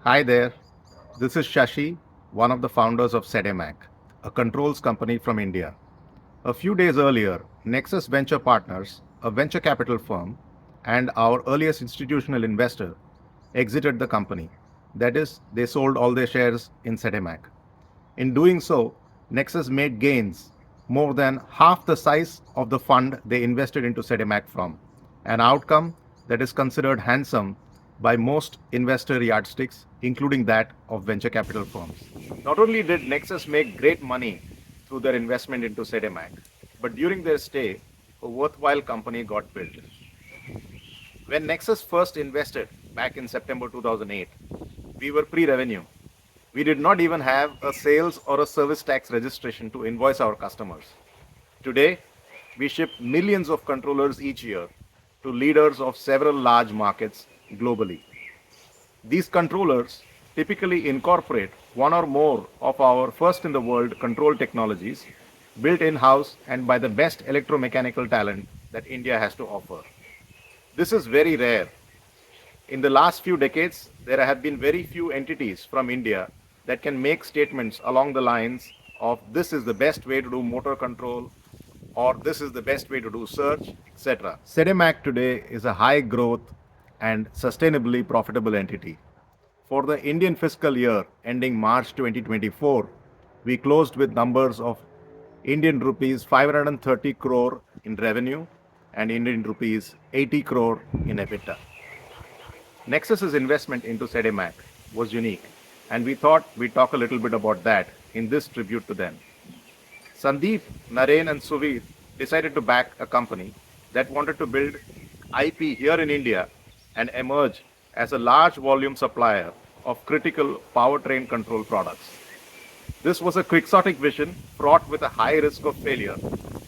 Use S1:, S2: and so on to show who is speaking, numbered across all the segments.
S1: Hi there. This is Shashi, one of the founders of SEDEMAC, a controls company from India. A few days earlier, Nexus Venture Partners, a venture capital firm, and our earliest institutional investor exited the company. That is, they sold all their shares in SEDEMAC. In doing so, Nexus made gains more than half the size of the fund they invested into SEDEMAC from, an outcome that is considered handsome by most investor yardsticks, including that of venture capital firms. Not only did Nexus make great money through their investment into SEDEMAC, but during their stay, a worthwhile company got built. When Nexus first invested back in September 2008, we were pre revenue. We did not even have a sales or a service tax registration to invoice our customers. Today, we ship millions of controllers each year to leaders of several large markets globally. These controllers typically incorporate one or more of our first in the world control technologies built in house and by the best electromechanical talent that India has to offer. This is very rare. In the last few decades, there have been very few entities from India that can make statements along the lines of this is the best way to do motor control or this is the best way to do search, etc. SEDEMAC today is a high growth and sustainably profitable entity. For the Indian fiscal year ending March 2024, we closed with numbers of Indian rupees 530 crore in revenue and Indian rupees 80 crore in EBITDA. Nexus's investment into SEDEMAC was unique, and we thought we'd talk a little bit about that in this tribute to them. Sandeep, Naren, and Suvir decided to back a company that wanted to build IP here in India and emerge as a large volume supplier of critical powertrain control products. This was a quixotic vision fraught with a high risk of failure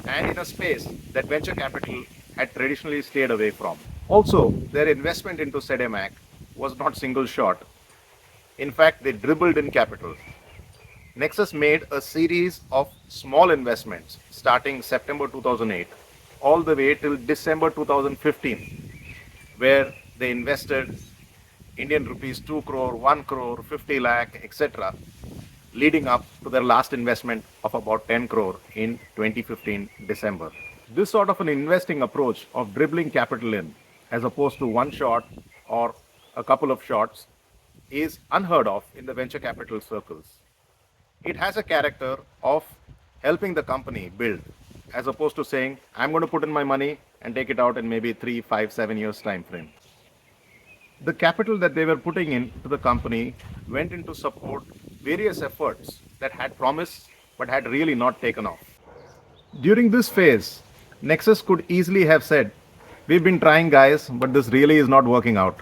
S1: and in a space that venture capital had traditionally stayed away from. Also, their investment into SEDEMAC was not single shot. In fact, they dribbled in capital. Nexus made a series of small investments starting September 2008 all the way till December 2015, where they invested Indian rupees 2 crore, 1 crore, 50 lakh, etc., leading up to their last investment of about 10 crore in 2015 December. This sort of an investing approach of dribbling capital in, as opposed to one shot or a couple of shots, is unheard of in the venture capital circles. It has a character of helping the company build, as opposed to saying, I'm going to put in my money and take it out in maybe 3, 5, 7 years time frame. The capital that they were putting into the company went into support various efforts that had promise but had really not taken off. During this phase, Nexus could easily have said, we've been trying, guys, but this really is not working out.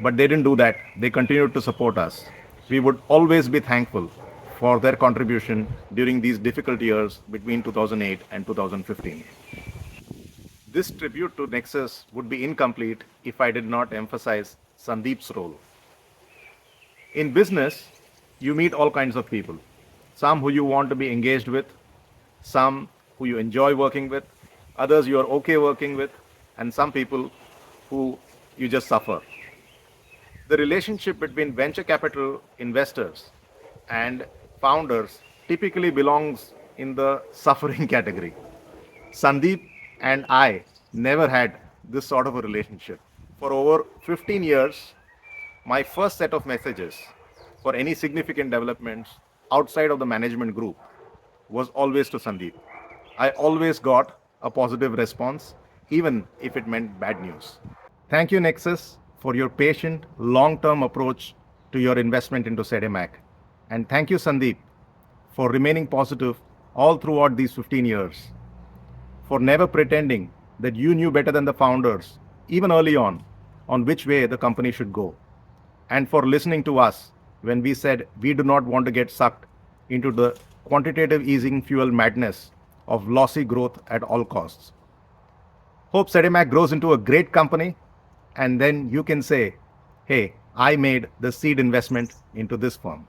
S1: But they didn't do that. They continued to support us. We would always be thankful for their contribution during these difficult years between 2008 and 2015. This tribute to Nexus would be incomplete if I did not emphasize Sandeep's role. In business, you meet all kinds of people. Some who you want to be engaged with, some who you enjoy working with, others you are okay working with, and some people who you just suffer. The relationship between venture capital investors and founders typically belongs in the suffering category. Sandeep and I never had this sort of a relationship. For over 15 years, my first set of messages for any significant developments outside of the management group was always to Sandeep. I always got a positive response, even if it meant bad news. Thank you, Nexus, for your patient, long term approach to your investment into SEDEMAC. And thank you, Sandeep, for remaining positive all throughout these 15 years, for never pretending that you knew better than the founders, even early on which way the company should go, and for listening to us when we said we do not want to get sucked into the quantitative easing fuel madness of lossy growth at all costs. Hope SEDEMAC grows into a great company, and then you can say, hey, I made the seed investment into this firm.